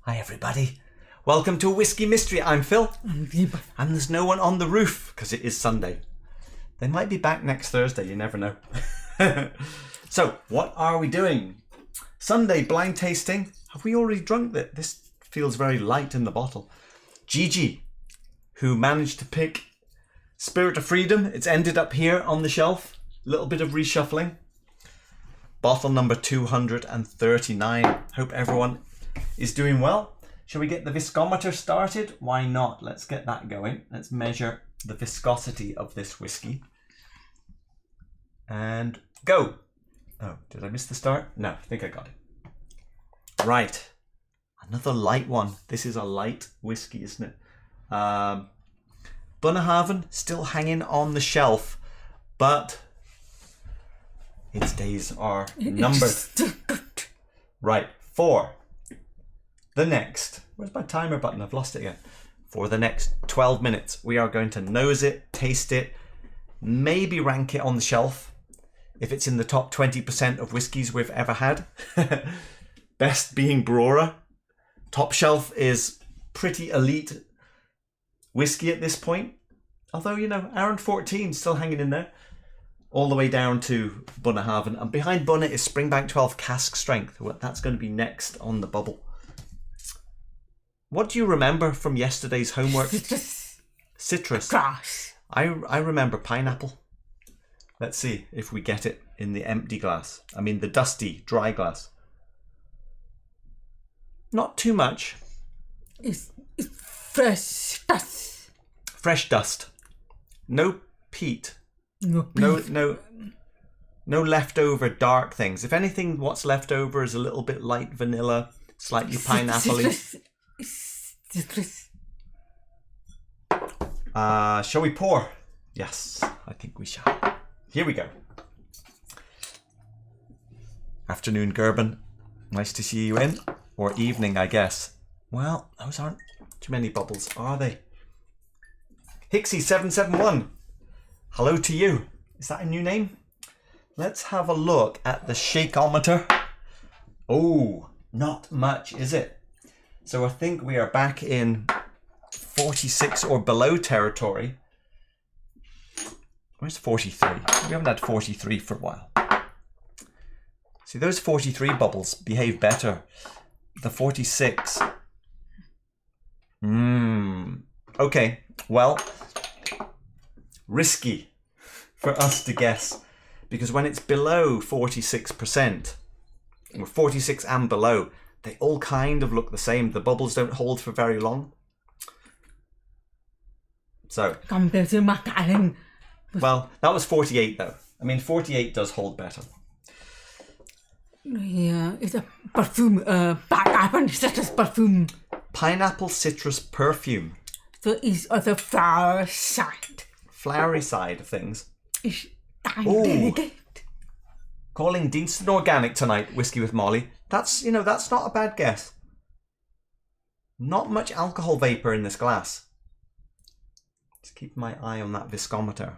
Hi everybody. Welcome to a Whiskey Mystery. I'm Phil. And there's no one on the roof because it is Sunday. They might be back next Thursday, you never know. So, what are we doing? Sunday blind tasting. Have we already drunk that? This feels very light in the bottle. Gigi, who managed to pick Spirit of Freedom. It's ended up here on the shelf. A little bit of reshuffling. Bottle number 239. Hope everyone is doing well. Shall we get the viscometer started? Why not? Let's get that going. Let's measure the viscosity of this whiskey. And go. Oh, did I miss the start? No, I think I got it. Right. Another light one. This is a light whiskey, isn't it? Bunnahabhain still hanging on the shelf, but its days are numbered. Right, for the next, where's my timer button? I've lost it again. For the next 12 minutes, we are going to nose it, taste it, maybe rank it on the shelf if it's in the top 20% of whiskies we've ever had. Best being Brora. Top shelf is pretty elite whiskey at this point. Although, you know, Aaron 14 still hanging in there. All the way down to Bunnahabhain. And behind Bunna is Springbank 12 Cask Strength. Well, that's going to be next on the bubble. What do you remember from yesterday's homework? Citrus. Grass. I remember pineapple. Let's see if we get it in the empty glass. I mean the dusty, dry glass. Not too much. It's fresh dust. Fresh dust. No peat. No leftover dark things. If anything, what's left over is a little bit light vanilla, slightly pineapple-y. Citrus. Shall we pour? Yes, I think we shall. Here we go. Afternoon, Gerben. Nice to see you in. Or evening, I guess. Well, those aren't too many bubbles, are they? Hixie771. Hello to you. Is that a new name? Let's have a look at the shakeometer. Oh, not much, is it? So I think we are back in 46 or below territory. Where's 43? We haven't had 43 for a while. See, those 43 bubbles behave better. The 46. Okay, well, risky for us to guess. Because when it's below 46%, or 46 and below, they all kind of look the same. The bubbles don't hold for very long. So, Compared to Macallan. well, that was 48 though. I mean, 48 does hold better. Yeah, it's a perfume. Pineapple citrus perfume. Pineapple citrus perfume. So it's on the flower side. Flowery side of things. It's Ooh. delicate. Calling Deanston Organic tonight, Whiskey with Molly. That's, you know, that's not a bad guess. Not much alcohol vapor in this glass. Just keep my eye on that viscometer.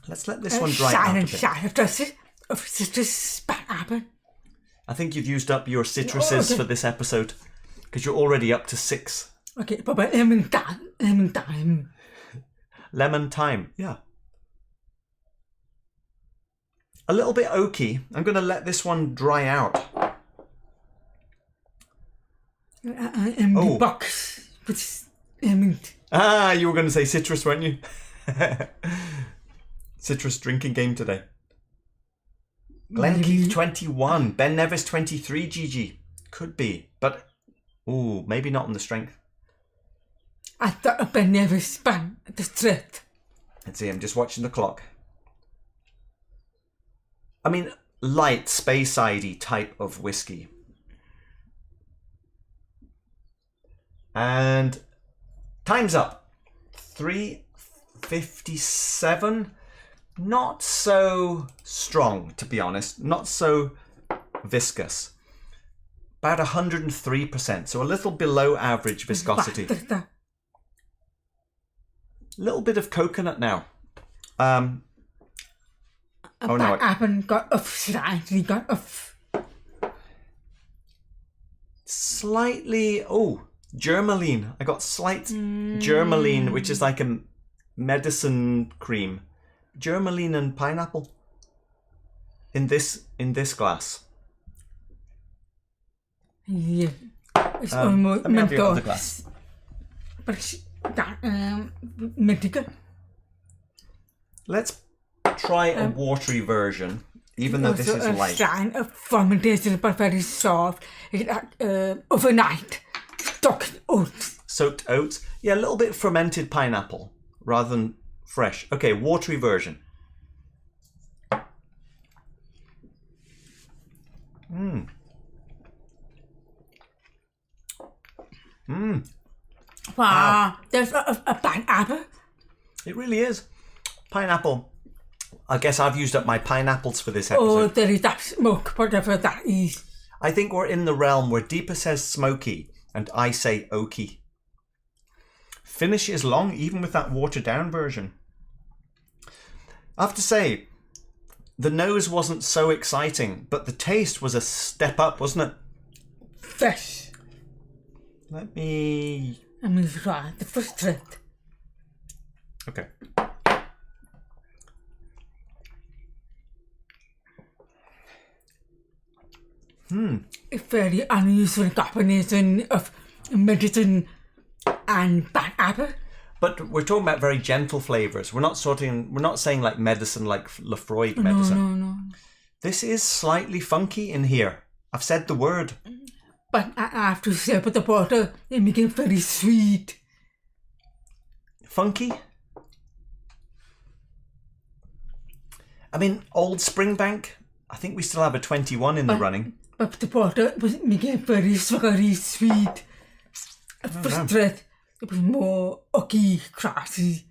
Let's let this one dry out a bit. Citrus pineapple. I think you've used up your citruses for this episode because you're already up to 6. Okay, but lemon thyme. Lemon thyme, yeah. A little bit oaky. I'm going to let this one dry out. Oh. Box with lemon. Ah, you were going to say citrus, weren't you? Citrus drinking game today. Glenkeith 21, Ben Nevis 23, GG. Could be, but ooh, maybe not on the strength. I thought Ben never span the strength. Let's see, I'm just watching the clock. I mean, light, Speyside-y type of whiskey. And time's up. 3:57. Not so strong, to be honest. Not so viscous. About 103%, so a little below average viscosity. A little bit of coconut now. I haven't got off. Slightly, germaline. I got slight germaline, which is like a medicine cream. Germaline and pineapple in this glass. Yeah. It's Let almost me have your other mental. glass. But it's that medical. Let's try a watery version, even though this is a light. sign of fermentation, but very soft. It's like overnight. Soaked oats. Soaked oats. Yeah, a little bit fermented pineapple rather than fresh. Okay, watery version. Wow, there's a pineapple. It really is. Pineapple. I guess I've used up my pineapples for this episode. Oh, there is that smoke, whatever that is. I think we're in the realm where Deepa says smoky and I say oaky. Finish is long, even with that watered down version. I have to say, the nose wasn't so exciting, but the taste was a step up, wasn't it? Fresh. Let me... I'm going to try the first thread. Okay. It's very unusual combination of medicine and pineapple. But we're talking about very gentle flavours. We're not saying like medicine, like Laphroaig medicine. No. This is slightly funky in here. I've said the word. But I have to say, with the water, they make it very sweet. Funky? I mean, Old Springbank, I think we still have a 21 in the running. But the water was making it very sweet. At first thread, it was more oaky, grassy.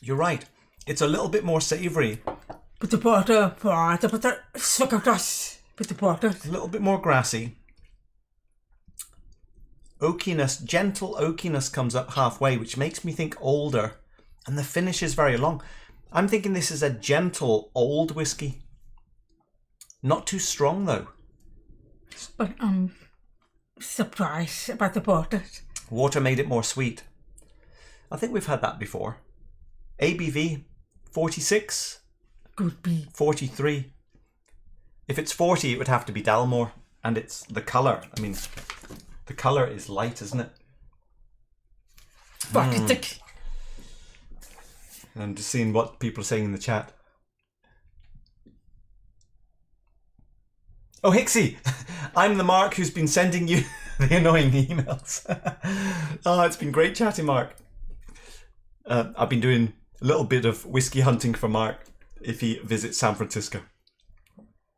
You're right. It's a little bit more savoury. But the water, sugargrass. But the water. A little bit more grassy. Oakiness, gentle oakiness comes up halfway, which makes me think older. And the finish is very long. I'm thinking this is a gentle old whiskey. Not too strong though. But I'm surprised about the water. Water made it more sweet. I think we've had that before. ABV 46. Could be. 43. If it's 40, it would have to be Dalmore. And it's the colour. I mean, the colour is light, isn't it? 46. I'm just seeing what people are saying in the chat. Oh, Hixie! I'm the Mark who's been sending you the annoying emails. Oh, it's been great chatting, Mark. I've been doing a little bit of whiskey hunting for Mark if he visits San Francisco.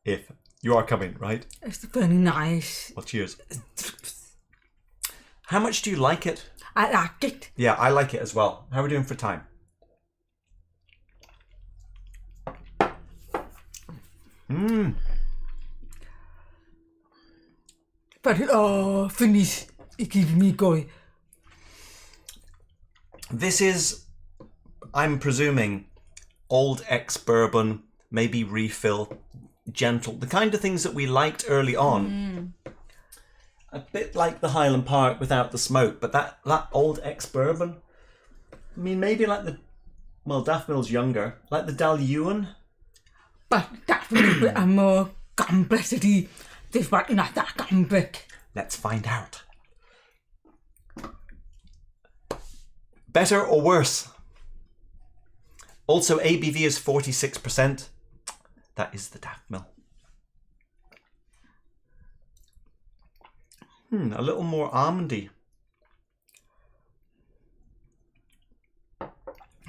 If you are coming, right? It's very nice. Well, cheers. How much do you like it? I like it. Yeah, I like it as well. How are we doing for time? But finish. It keeps me going. This is, I'm presuming, old ex-bourbon, maybe refill, gentle. The kind of things that we liked early on. A bit like the Highland Park without the smoke, but that old ex-bourbon. I mean, maybe like Daffmill's younger. Like the Dalyuen. But that will be a more complexity. This one not that complex. Let's find out. Better or worse? Also, ABV is 46%. That is the Daffmill. A little more almondy.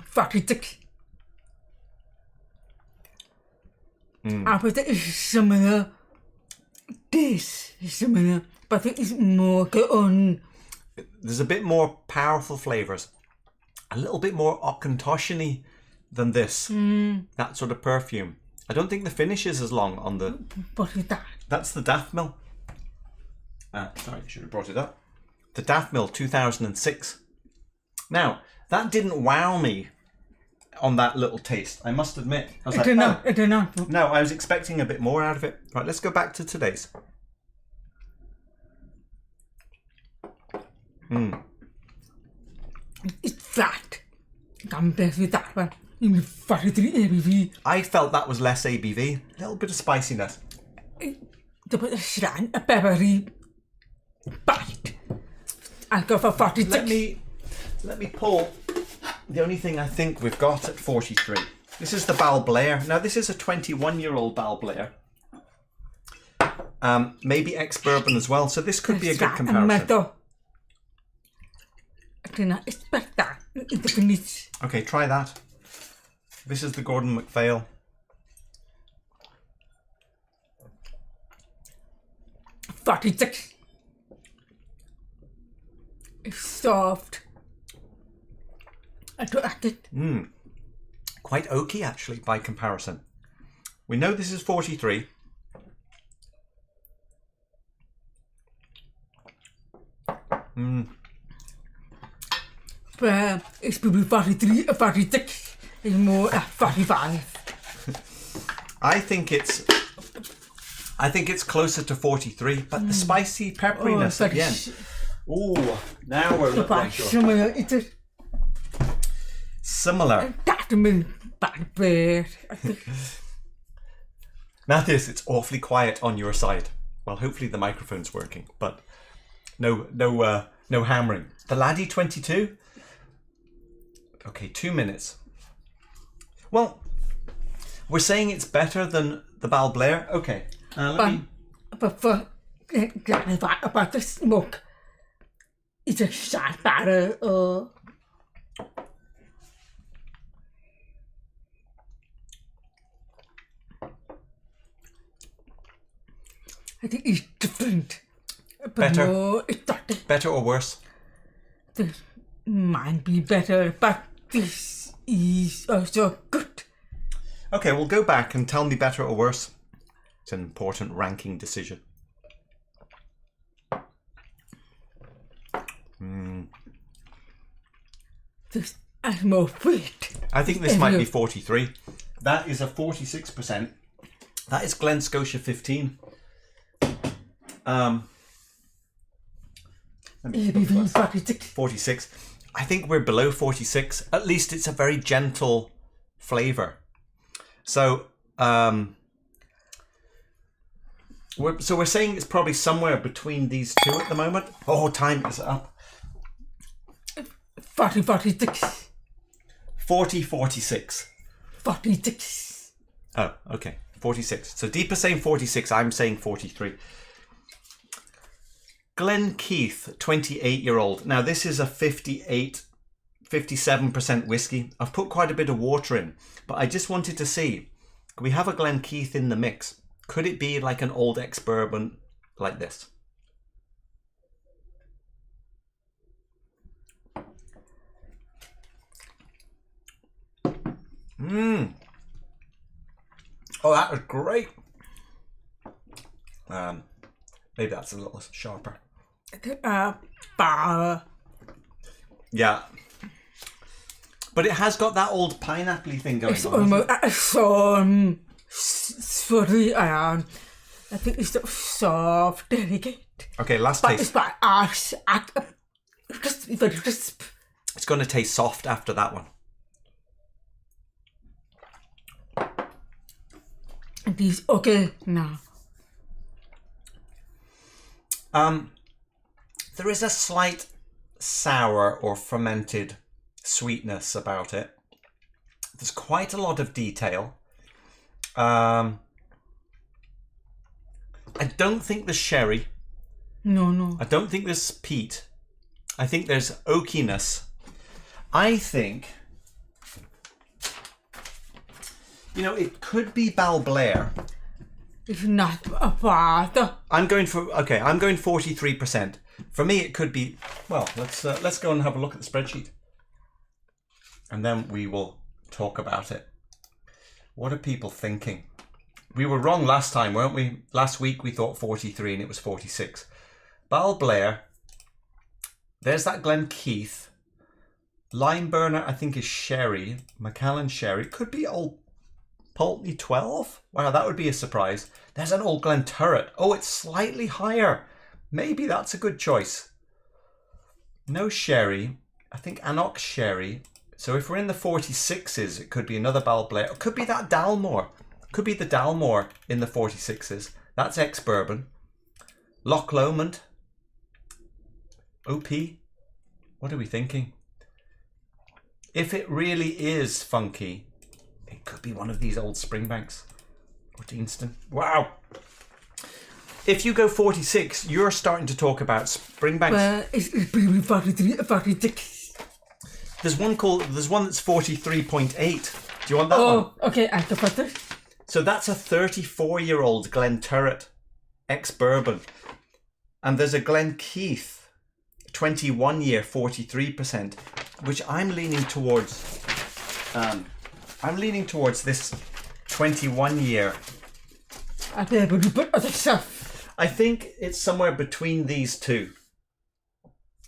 46. I would say it's similar. This is similar, but it is more on. There's a bit more powerful flavours. A little bit more Auchentoshan-y than this. That sort of perfume. I don't think the finish is as long on the... What is that? That's the Daffmill. Sorry, I should have brought it up. The Daffmill 2006. Now, that didn't wow me on that little taste. I must admit. I was I like, don't know. oh. I don't know. No, I was expecting a bit more out of it. Right, let's go back to today's. It's flat. Compared with that one. In the 43 ABV. I felt that was less ABV. A little bit of spiciness. There was a shrine, a peppery bite. I'll go for 46. Let me pull the only thing I think we've got at 43. This is the Balblair. Now this is a 21-year-old Balblair. Maybe ex-Bourbon as well. So this could be a good comparison. It's better in the finish. Okay, try that. This is the Gordon MacPhail. $46. It's soft. I don't like it. Quite oaky actually by comparison. We know this is 43. But it's probably 43 or 46. It's more 45. I think it's closer to 43, but the spicy pepperiness at the end. Ooh, now we're looking sure. Similar. Now this, it's awfully quiet on your side. Well, hopefully the microphone's working, but no hammering. The Laddie 22. Okay, 2 minutes. Well, we're saying it's better than the Balblair. Okay, But for about the smoke, it's a shot better. I think it's different. But better. No, it's not. Better or worse? This might be better, but this is also good. Okay, we'll go back and tell me better or worse. It's an important ranking decision. This has more weight. I think this might be 43. That is a 46%. That is Glen Scotia 15. ABV 46. 46. I think we're below 46. At least it's a very gentle flavour. So, we're saying it's probably somewhere between these two at the moment. Oh, time is up. 46. 40, 46. 46. Oh, okay. 46. So Deepa's saying 46. I'm saying 43. Glen Keith, 28-year-old. Now, this is a 57% whiskey. I've put quite a bit of water in, but I just wanted to see, we have a Glen Keith in the mix. Could it be like an old ex-bourbon like this? Oh, that was great. Maybe that's a little sharper. Yeah. But it has got that old pineapple-y thing going It's on. almost sorry, I think it's soft, delicate. Okay, last But taste. it's by just very crisp. It's going to taste soft after that one. And it's okay now. There is a slight sour or fermented sweetness about it. There's quite a lot of detail. I don't think there's sherry. No. I don't think there's peat. I think there's oakiness. I think, it could be Balblair. It's not a father. I'm going 43%. For me, it could be. Well, let's go and have a look at the spreadsheet, and then we will talk about it. What are people thinking? We were wrong last time, weren't we? Last week we thought 43 and it was 46. Balblair. There's that Glen Keith. Lime Burner, I think, is sherry. Macallan sherry. Could be Old Pulteney 12. Wow, that would be a surprise. There's an Old Glenturret. Oh, it's slightly higher. Maybe that's a good choice. No sherry. I think Anoch sherry. So if we're in the 46s, it could be another Balblair. It could be that Dalmore. Could be the Dalmore in the 46s. That's ex-bourbon. Loch Lomond. OP. What are we thinking? If it really is funky, it could be one of these old Springbanks. Or Deanston. Wow. If you go 46, you're starting to talk about Springbanks. It's probably 43, 46. There's one that's 43.8. Do you want that one? Oh, okay, I can put it. So that's a 34-year-old Glenturret, ex-bourbon. And there's a Glenkeith, 21-year, 43%, which I'm leaning towards. I'm leaning towards this 21-year. I'll be able to put other stuff. I think it's somewhere between these two.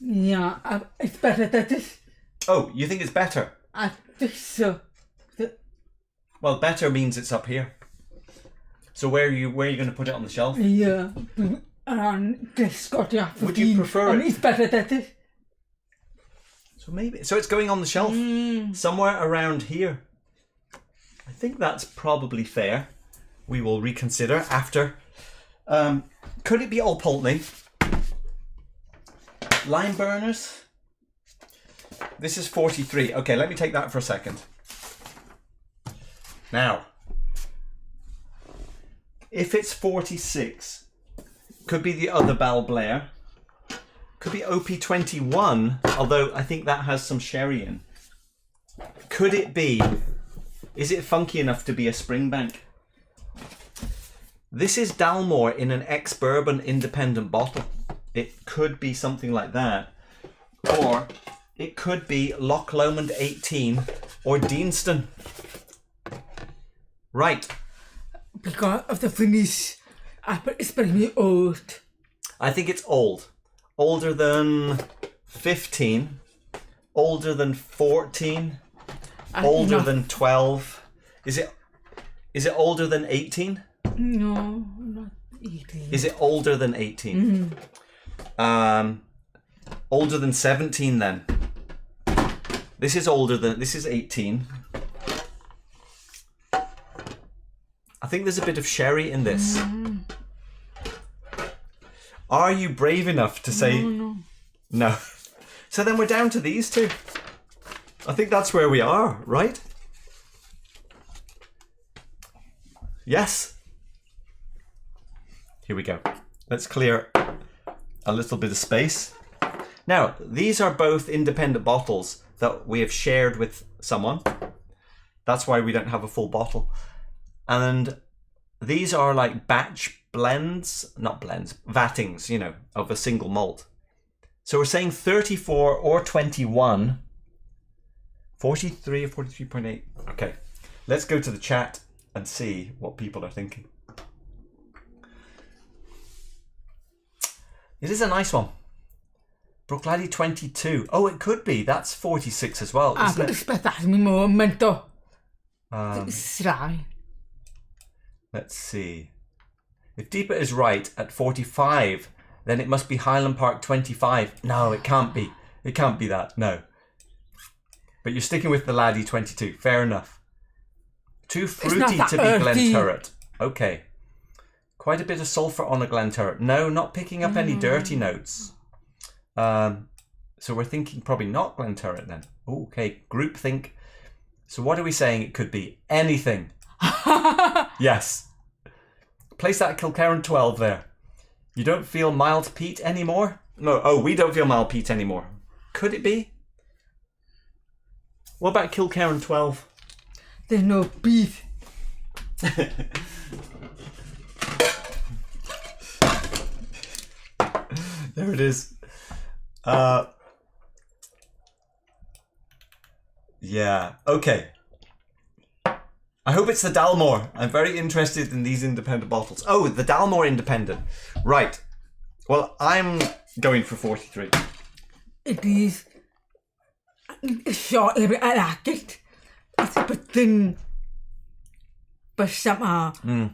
Yeah, it's better than this. Oh, you think it's better? I think so. Well, better means it's up here. So where are you going to put it on the shelf? Yeah, around this got the apple. Would you prefer and it? it's better than this. So it's going on the shelf somewhere around here. I think that's probably fair. We will reconsider after. Could it be Old Pulteney? Lime Burners? This is 43. Okay, let me take that for a second. Now, if it's 46, could be the other Balblair. Could be OP21, although I think that has some sherry in. Could it be? Is it funky enough to be a Springbank? This is Dalmore in an ex-bourbon independent bottle. It could be something like that. Or it could be Loch Lomond 18 or Deanston. Right. Because of the finish, it's pretty old. I think it's old. Older than 15. Older than 14. Older than 12. Is it older than 18? No, not 18. Is it older than 18? Older than 17 then. This is 18. I think there's a bit of sherry in this. Are you brave enough to say no? So then we're down to these two. I think that's where we are, right? Yes. Here we go. Let's clear a little bit of space. Now, these are both independent bottles that we have shared with someone. That's why we don't have a full bottle. And these are like batch blends, not blends, vattings, of a single malt. So we're saying 34 or 21, 43 or 43.8. Okay, let's go to the chat and see what people are thinking. It is a nice one. Brooklady 22. Oh, it could be. That's 46 as well, isn't it? Aspettarmi un momento. Let's see. If Deepa is right at 45, then it must be Highland Park 25. No, it can't be. It can't be that. No. But you're sticking with the Laddie 22. Fair enough. Too fruity to be Glenturret. Okay. Quite a bit of sulphur on a Glenturret. No, not picking up any dirty notes. So we're thinking probably not Glenturret then. Ooh, okay, groupthink. So what are we saying it could be? Anything. Yes. Place that Kilkerran 12 there. You don't feel mild peat anymore? No. Oh, we don't feel mild peat anymore. Could it be? What about Kilkerran 12? There's no peat. There it is. Yeah. Okay. I hope it's the Dalmore. I'm very interested in these independent bottles. Oh, the Dalmore independent. Right. Well, I'm going for 43. It is Så I like it. But then, but somehow, I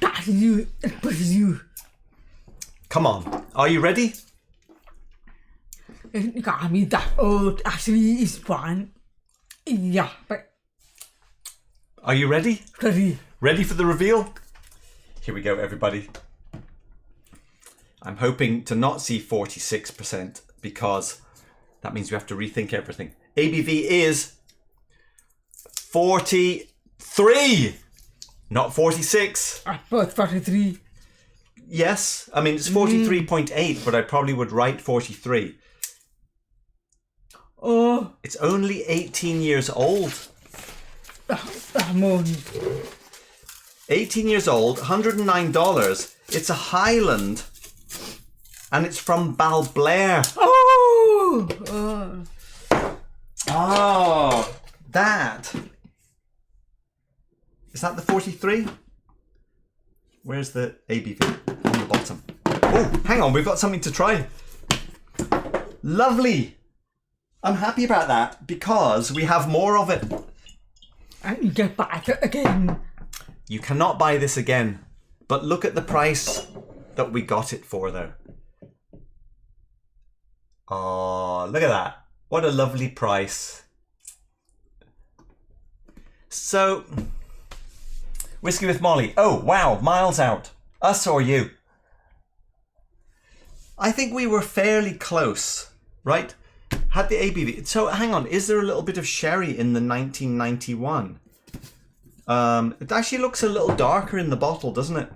got you, but you. Come on, are you ready? It got me that old actually is fine. Yeah, but. Are you ready? Ready. Ready for the reveal? Here we go, everybody. I'm hoping to not see 46% because that means we have to rethink everything. ABV is 43, not 46. I thought 43. Yes, I mean it's 43.8, but I probably would write 43. Oh. It's only 18 years old. I'm on. 18 years old, $109. It's a Highland, and it's from Balblair. Oh! Oh, that. Is that the 43? Where's the ABV? On the bottom. Oh, hang on, we've got something to try. Lovely. I'm happy about that because we have more of it. I can get back again. You cannot buy this again, but look at the price that we got it for though. Oh, look at that. What a lovely price. So, Whiskey with Molly. Oh, wow, miles out. Us or you? I think we were fairly close, right? Had the ABV. So, hang on. Is there a little bit of sherry in the 1991? It actually looks a little darker in the bottle, doesn't it?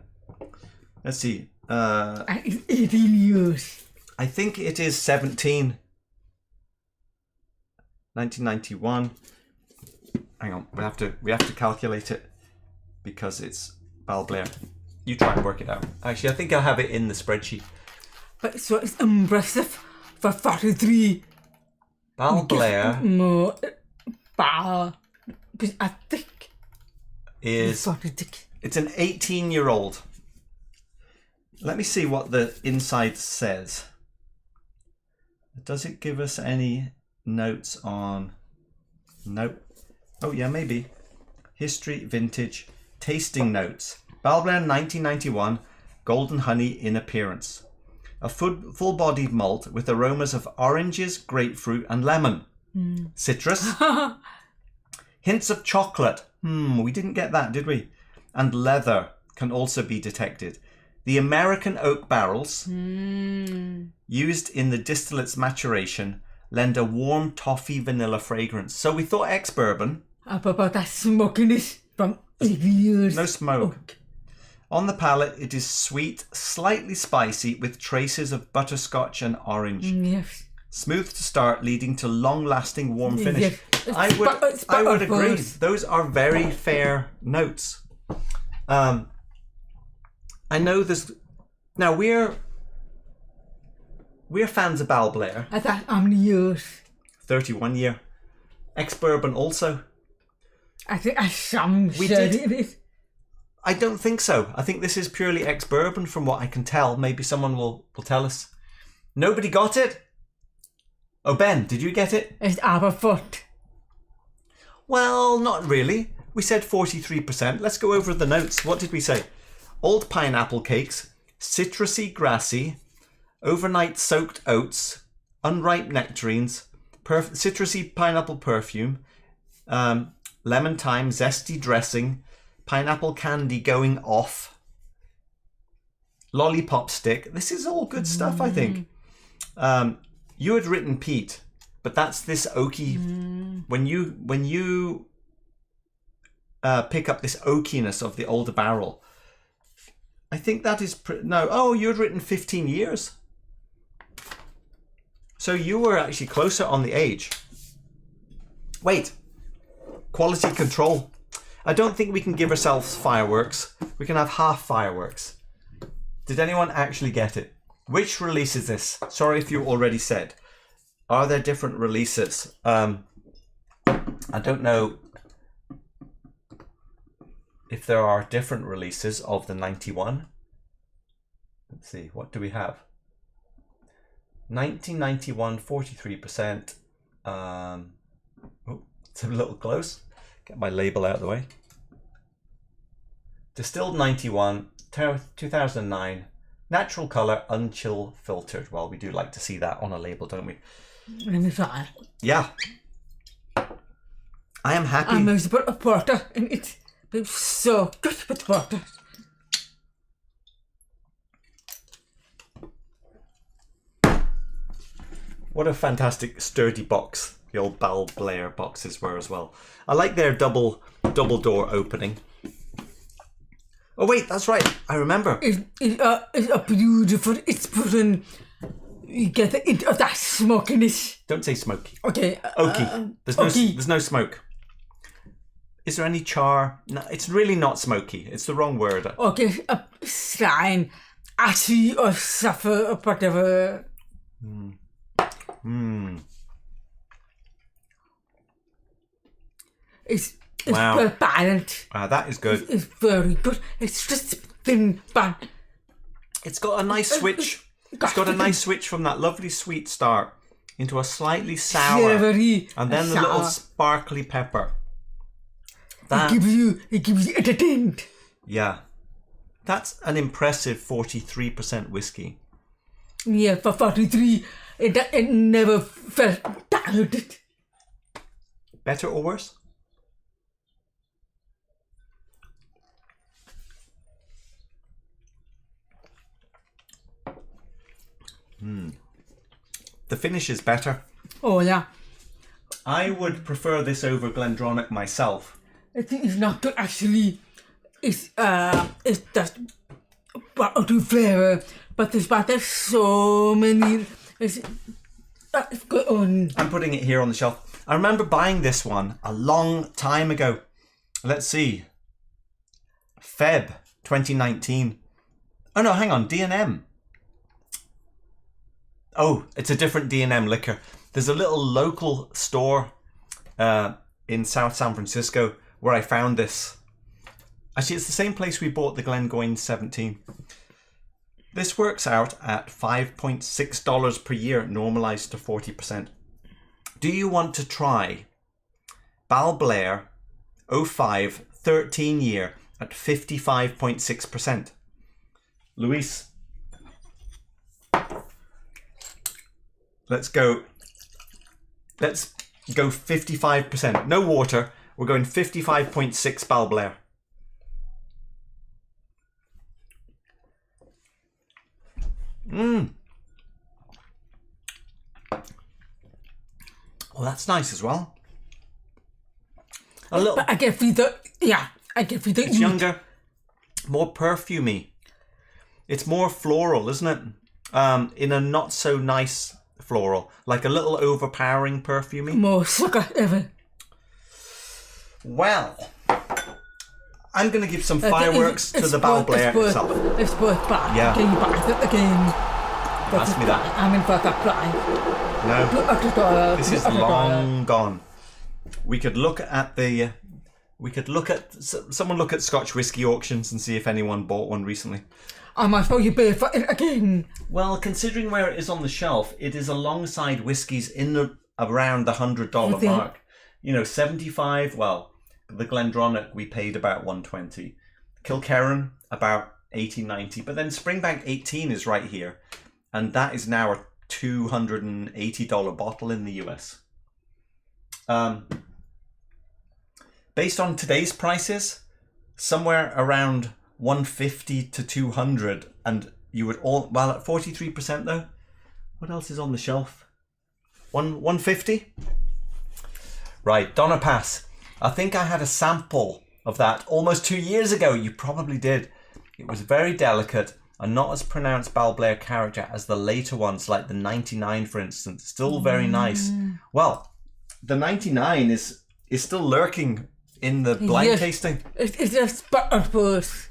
Let's see. 18 years. I think it is 17. 1991. Hang on, we have to calculate it because it's Balblair. You try and work it out. Actually, I think I'll have it in the spreadsheet. But so it's impressive for 43. Balblair No, I think is it's an 18-year-old. Let me see what the inside says. Does it give us any notes on? Nope. Oh yeah, maybe. History, vintage, tasting notes. Balblair 1991, golden honey in appearance. A full-bodied malt with aromas of oranges, grapefruit and lemon. Citrus. Hints of chocolate. We didn't get that, did we? And leather can also be detected. The American oak barrels used in the distillate's maturation lend a warm toffee vanilla fragrance. So we thought ex-bourbon. About that smokiness from 80 years. No smoke. On the palate, it is sweet, slightly spicy, with traces of butterscotch and orange. Yes. Smooth to start, leading to long-lasting warm finish. Yes. I would agree. Those are very fair notes. I know there's... Now, we're fans of Balblair. I thought how many years? 31 year. Ex-bourbon also. I think I some We said did. it. I don't think so. I think this is purely ex-bourbon from what I can tell. Maybe someone will tell us. Nobody got it? Oh, Ben, did you get it? It's Aberfoot. Well, not really. We said 43%. Let's go over the notes. What did we say? Old pineapple cakes, citrusy, grassy, overnight soaked oats, unripe nectarines, citrusy pineapple perfume, lemon thyme, zesty dressing, pineapple candy going off, lollipop stick. This is all good stuff, I think. You had written peat, but that's this oaky. When you pick up this oakiness of the older barrel, I think that is no. Oh, you had written 15 years. So you were actually closer on the age. Wait, quality control. I don't think we can give ourselves fireworks. We can have half fireworks. Did anyone actually get it? Which release is this? Sorry if you already said. Are there different releases? I don't know if there are different releases of the 91. Let's see, what do we have? 1991, 43%. Oh, it's a little close. Get my label out of the way. Distilled 91, 2009. Natural colour, unchill filtered. Well, we do like to see that on a label, don't we? Let me try. Yeah. I am happy. I'm going to put a porter in it. It's so good with porter. What a fantastic sturdy box the old Balblair boxes were as well. I like their double door opening. Oh wait, that's right. I remember. It's a beautiful. It's putting. You get the hint of that smokiness. Don't say smoky. Okay. Oaky. There's no smoke. Is there any char? No, it's really not smoky. It's the wrong word. Okay, a sign. Ashy or suffer or whatever. It's Wow. well balanced. That is good. It's very good. It's just thin, but It's got a nice switch. It's got a nice switch from that lovely sweet start into a slightly sour, savory and then the sour. little sparkly pepper. It gives you entertainment. Yeah, that's an impressive 43% whiskey. Yeah, for 43, it never felt diluted. Better or worse? The finish is better. Oh yeah. I would prefer this over Glendronach myself. I think it's not good actually. It's just to flavor, but there's so many. It's good on. I'm putting it here on the shelf. I remember buying this one a long time ago. Let's see. Feb 2019. Oh no, hang on, D&M. Oh, it's a different D&M liquor. There's a little local store in South San Francisco where I found this. Actually, it's the same place we bought the Glengoyne 17. This works out at $5.6 per year, normalized to 40%. Do you want to try Balblair 05 13 year at 55.6%? Luis, let's go 55%. No water. We're going 55.6 Balblair. Well, that's nice as well. A little. But I can feel the. It's younger, more perfumey. It's more floral, isn't it? In a not so nice floral, like a little overpowering perfumey. More sugar ever. Well, I'm going to give some fireworks to the Balblair itself. It's worth buying. Yeah. Again. Pass me that. I mean, for that price. No. This is long gone. We could look at someone look at Scotch whisky auctions and see if anyone bought one recently. I might throw you beer for it again. Well, considering where it is on the shelf, it is alongside whiskies around the $100 mark. You know, 75. Well, the Glendronach we paid about 120. Kilkerran about 80, 90. But then Springbank 18 is right here, and that is now a $280 bottle in the US. Based on today's prices, somewhere around 150 to 200, and you would all, well, at 43% though. What else is on the shelf? 150. Right, Donna Pass. I think I had a sample of that almost 2 years ago. You probably did. It was very delicate and not as pronounced Balblair character as the later ones, like the 99, for instance. Still very nice. Well, the 99 is still lurking in the blind tasting. It's just butterflies.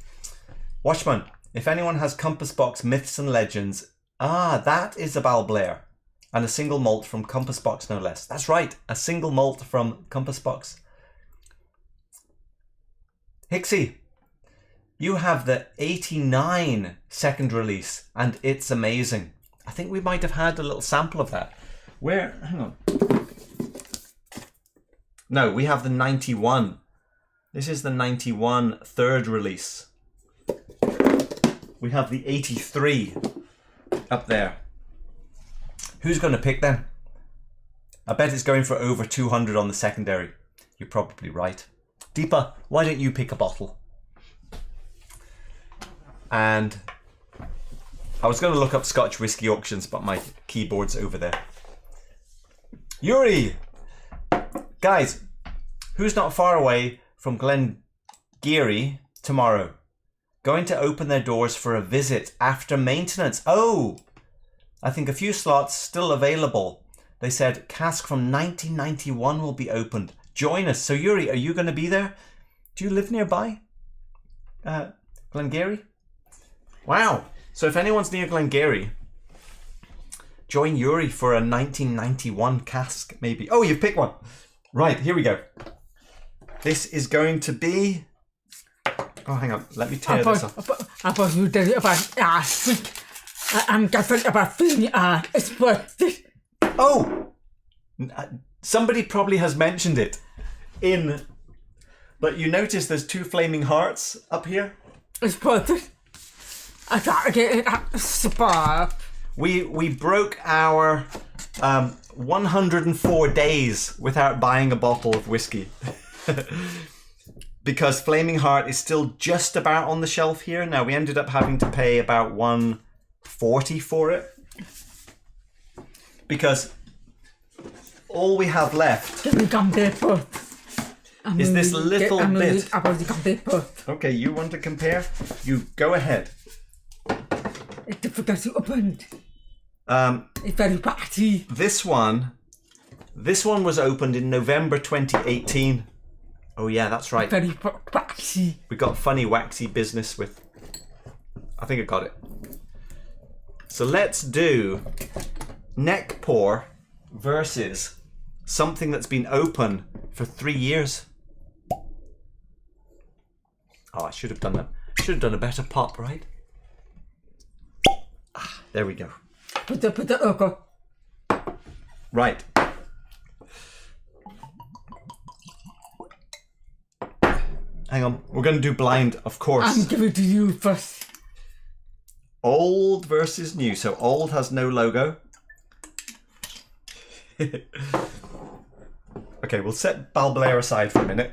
Watchman, if anyone has Compass Box Myths and Legends, that is a Balblair. And a single malt from Compass Box, no less. That's right, a single malt from Compass Box. Hixie, you have the 89 second release, and it's amazing. I think we might have had a little sample of that. Where? Hang on. No, we have the 91. This is the 91 third release. We have the 83 up there. Who's going to pick them? I bet it's going for over 200 on the secondary. You're probably right. Deepa, why don't you pick a bottle? And I was going to look up Scotch whisky auctions, but my keyboard's over there. Yuri! Guys, who's not far away from Glengeary tomorrow? Going to open their doors for a visit after maintenance. Oh! I think a few slots still available. They said Cask from 1991 will be opened. Join us. So Yuri, are you going to be there? Do you live nearby? Glengeary? Wow. So if anyone's near Glengeary, join Yuri for a 1991 Cask, maybe. Oh, you've picked one. Right, here we go. This is going to be... Oh, hang on. Let me tear this off. I thought you did it about I'm guessing about it's worth it. Oh! Somebody probably has mentioned it in... But you notice there's 2 flaming hearts up here? It's worth it. I gotta get it at the spa. We broke our 104 days without buying a bottle of whiskey. Because Flaming Heart is still just about on the shelf here. Now, we ended up having to pay about $140 for it. Because all we have left is this little bit. Okay, you want to compare? You go ahead. It's difficult to open. It's very patchy. This one was opened in November 2018. Oh yeah, that's right. Very waxy. We got funny waxy business with... I think I got it. So let's do neck pour versus something that's been open for 3 years. Oh, I should have done that. Should have done a better pop, right? Ah, there we go. Put the okay. Right. Hang on, we're going to do blind, of course. I'm giving it to you first. Old versus new. So old has no logo. Okay, we'll set Balblair aside for a minute.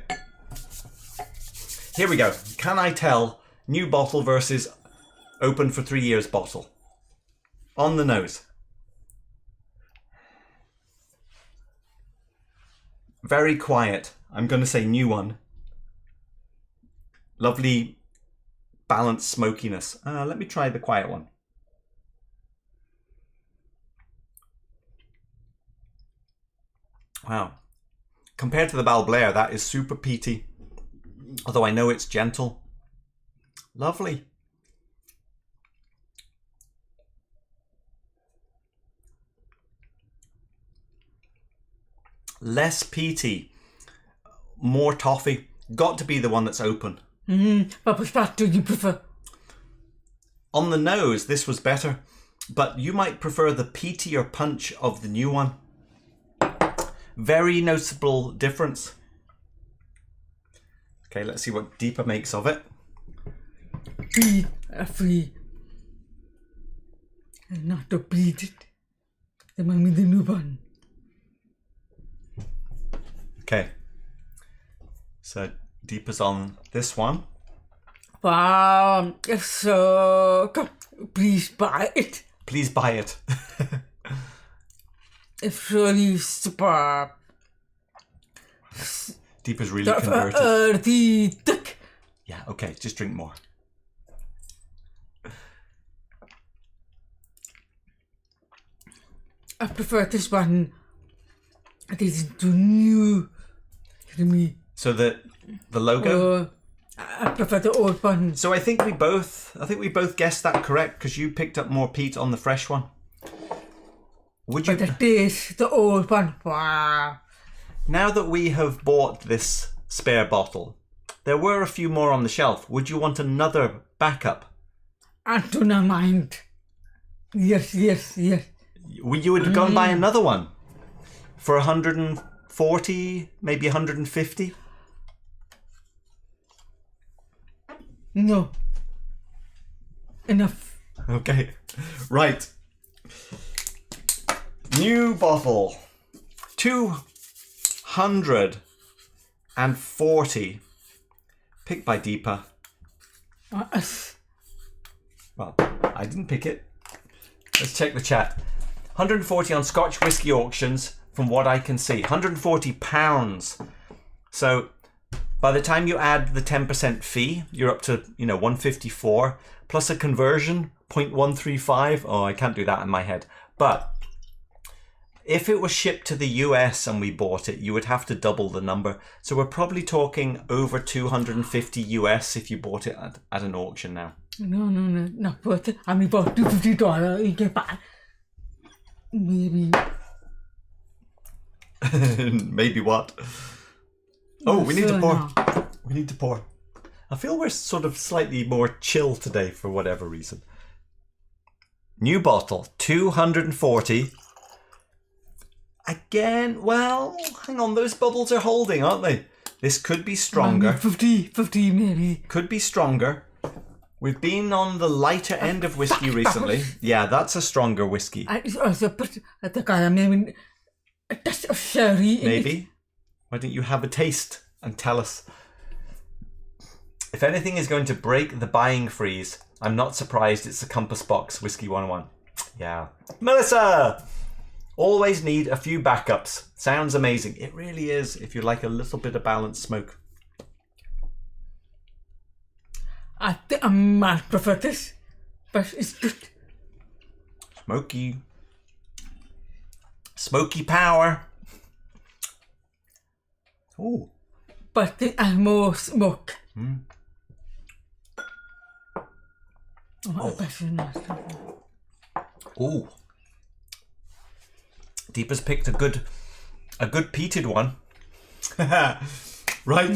Here we go. Can I tell new bottle versus open for 3 years bottle? On the nose. Very quiet. I'm going to say new one. Lovely balanced smokiness. Let me try the quiet one. Wow. Compared to the Balblair, that is super peaty. Although I know it's gentle. Lovely. Less peaty. More toffee. Got to be the one that's open. But which part do you prefer? On the nose, this was better. But you might prefer the peatier punch of the new one. Very noticeable difference. Okay, let's see what Deepa makes of it. Be free. And not to beat it. The one with the new one. Okay. So Deepa's on this one. Wow, it's so good. Please buy it. Please buy it. It's really superb. Deepa's really converted. Thick. Yeah, okay, just drink more. I prefer this one. This is too new to me. So the logo? I prefer the old one. So I think we both guessed that correct because you picked up more peat on the fresh one. Would you? But the taste, the old one. Wow. Now that we have bought this spare bottle, there were a few more on the shelf. Would you want another backup? I do not mind. Yes. You would have gone by another one for 140, maybe 150. No. Enough. Okay, right. New bottle. 240. Picked by Deepa. Well, I didn't pick it. Let's check the chat. 140 on Scotch whisky auctions, from what I can see. £140. So by the time you add the 10% fee, you're up to, 154 plus a conversion, 0.135. Oh, I can't do that in my head. But if it was shipped to the US and we bought it, you would have to double the number. So we're probably talking over 250 US if you bought it at an auction now. No, not worth it. I mean, for $250, you can buy. Maybe. Maybe what? Oh, we need to pour. We need to pour. I feel we're sort of slightly more chill today for whatever reason. New bottle, 240. Again, well, hang on, those bubbles are holding, aren't they? This could be stronger. 50 maybe. Could be stronger. We've been on the lighter end of whiskey recently. Yeah, that's a stronger whiskey. I also put at the guy, maybe a touch of sherry. Maybe. Why don't you have a taste and tell us? If anything is going to break the buying freeze, I'm not surprised it's the Compass Box Whiskey 101. Yeah. Melissa! Always need a few backups. Sounds amazing. It really is if you like a little bit of balanced smoke. I think I might prefer this, but it's good. Smoky. Smoky power. Ooh. But it has more smoke. Ooh. Deepa's picked a good peated one. Right.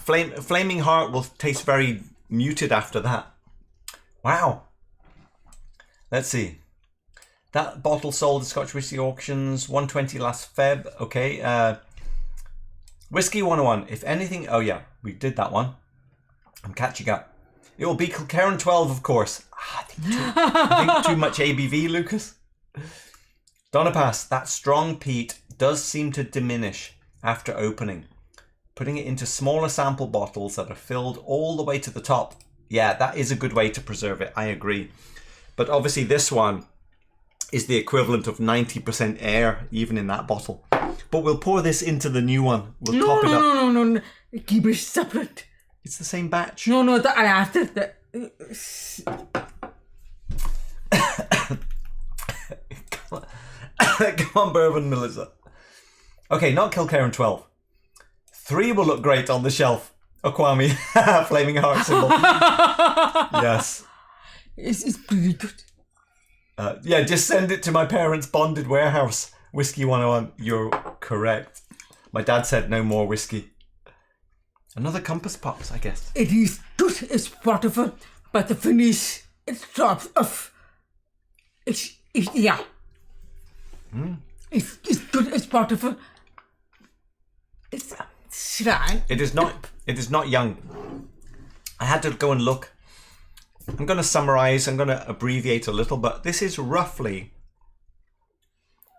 Flaming Heart will taste very muted after that. Wow. Let's see. That bottle sold at Scotch Whisky Auctions, 120 last Feb. Okay. Whiskey 101. If anything... Oh, yeah. We did that one. I'm catching up. It will be Kilkerran 12, of course. I think too much ABV, Lucas. Donapass. That strong peat does seem to diminish after opening. Putting it into smaller sample bottles that are filled all the way to the top. Yeah, that is a good way to preserve it. I agree. But obviously this one is the equivalent of 90% air, even in that bottle. But we'll pour this into the new one. We'll top it up. No. Keep it separate. It's the same batch. No, I asked it. Come on, Bourbon Melissa. Okay, not Kilkerran 12. 3 will look great on the shelf. Okwami. Flaming Heart symbol. Yes. It's pretty good. Yeah, just send it to my parents' bonded warehouse. Whiskey 101. You're correct. My dad said no more whiskey. Another Compass Box, I guess. It is good. It's wonderful. But the finish, it drops off. It's yeah. It's good. It's wonderful. It's shrine. It is not young. I had to go and look. I'm going to summarize. I'm going to abbreviate a little, but this is roughly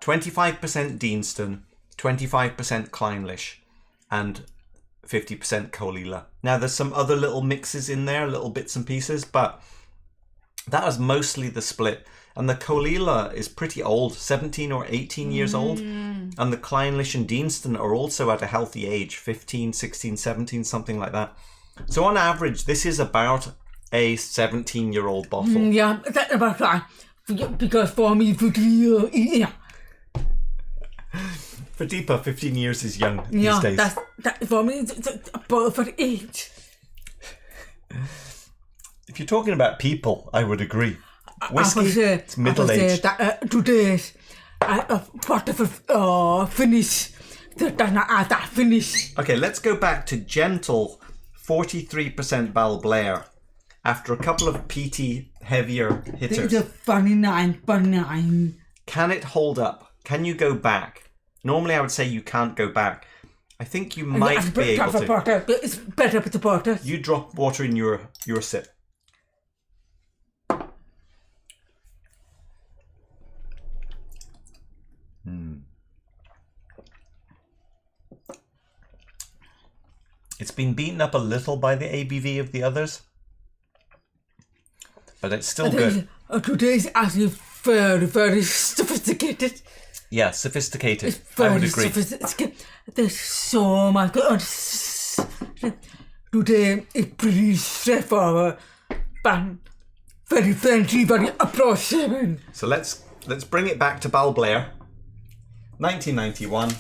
25% Deanston, 25% Clynelish, and 50% Caol Ila. Now, there's some other little mixes in there, little bits and pieces, but that is mostly the split. And the Caol Ila is pretty old, 17 or 18 years old. And the Clynelish and Deanston are also at a healthy age, 15, 16, 17, something like that. So on average, this is about a 17-year-old bottle. Yeah, that's about right. Because for me, 15 yeah. For Deepa, 15 years is young these days. That for me, it's a perfect age. If you're talking about people, I would agree. Whiskey, it's middle-aged. Today's wonderful finish. That finish. Okay, let's go back to gentle 43% Balblair. after a couple of peaty, heavier hitters. It's a funny 9 Can it hold up? Can you go back? Normally I would say you can't go back. I think you might be able to. It's better with the porter. You drop water in your sip. It's been beaten up a little by the ABV of the others, but it's still good. Today's actually very, very sophisticated. Yeah, sophisticated. It's very I would agree. sophisticated. There's so much. Today is pretty straightforward, but very friendly, very approachable. So let's bring it back to Balblair, 1991.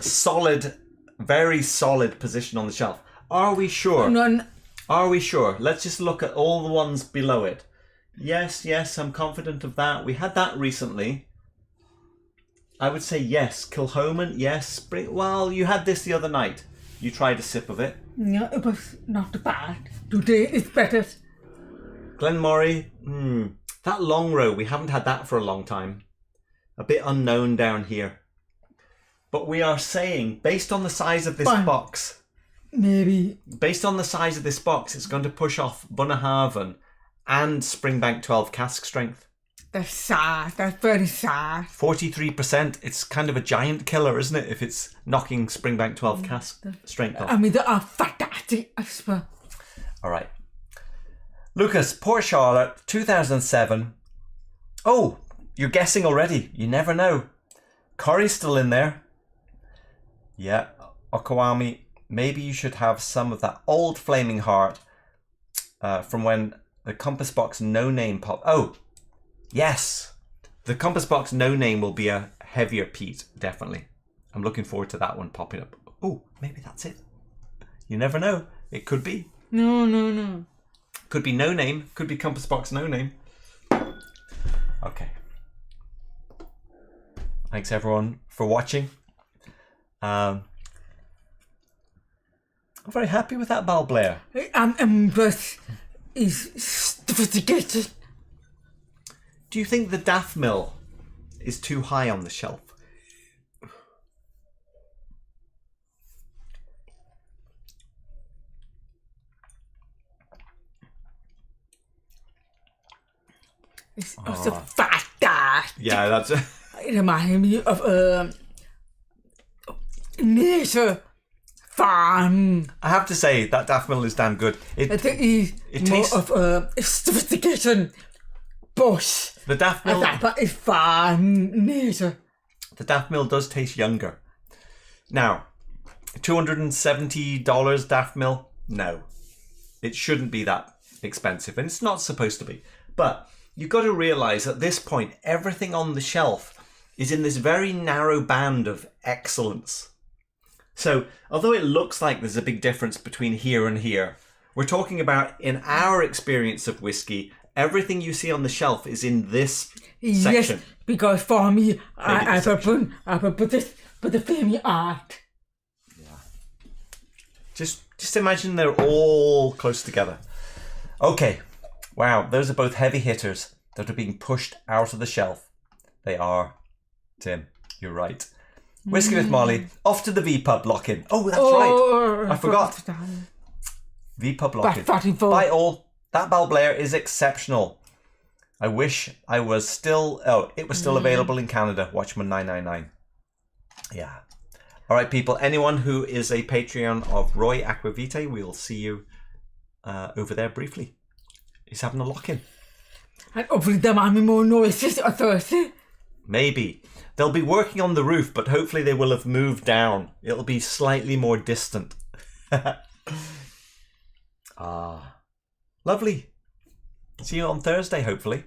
Solid, very solid position on the shelf. Are we sure? None. Are we sure? Let's just look at all the ones below it. Yes, I'm confident of that. We had that recently. I would say yes. Kilchoman, yes. Well, you had this the other night. You tried a sip of it. No, it was not bad. Today is better. Glenmorangie, that Longrow, we haven't had that for a long time. A bit unknown down here. But we are saying, based on the size of this box, maybe. Based on the size of this box, it's going to push off Bunnahabhain and Springbank 12 cask strength. That's sad. That's very sad. 43%. It's kind of a giant killer, isn't it? If it's knocking Springbank 12 cask strength off. I mean, they are fantastic. I swear. All right. Lucas, Port Charlotte, 2007. Oh, you're guessing already. You never know. Curry's still in there. Yeah, Okawami, maybe you should have some of that old Flaming Heart from when the Compass Box No Name pop. Oh, yes. The Compass Box No Name will be a heavier peat, definitely. I'm looking forward to that one popping up. Oh, maybe that's it. You never know. It could be. No. Could be No Name. Could be Compass Box No Name. Okay. Thanks everyone for watching. I'm very happy with that Balblair. I'm impressed. Is sophisticated. Do you think the Daffmill is too high on the shelf? It's also fat. Yeah, that's it. It reminds me of nature farm. I have to say that Daffmill is damn good. I think it's more tastes of sophistication. Bush. the Daffmill. That is farm nature. The Daffmill does taste younger. Now, $270 Daffmill? No, it shouldn't be that expensive, and it's not supposed to be. But you've got to realise at this point, everything on the shelf is in this very narrow band of excellence. So, although it looks like there's a big difference between here and here, we're talking about, in our experience of whiskey, everything you see on the shelf is in this section. Yes, because for me, I put this, but the family art. Yeah. Just imagine they're all close together. Okay. Wow, those are both heavy hitters that are being pushed out of the shelf. They are. Tim, you're right. Whisky with Molly, off to the V-Pub lock-in. Oh, that's right. I forgot. V-Pub lock-in. Bye all. That Balblair is exceptional. I wish I was still... Oh, it was still available in Canada. Watchman 999. Yeah. All right, people. Anyone who is a Patreon of Roy Aquavitae, we'll see you over there briefly. He's having a lock-in. And hopefully there might be more noises on Thursday. Maybe. They'll be working on the roof, but hopefully they will have moved down. It'll be slightly more distant. Lovely. See you on Thursday, hopefully.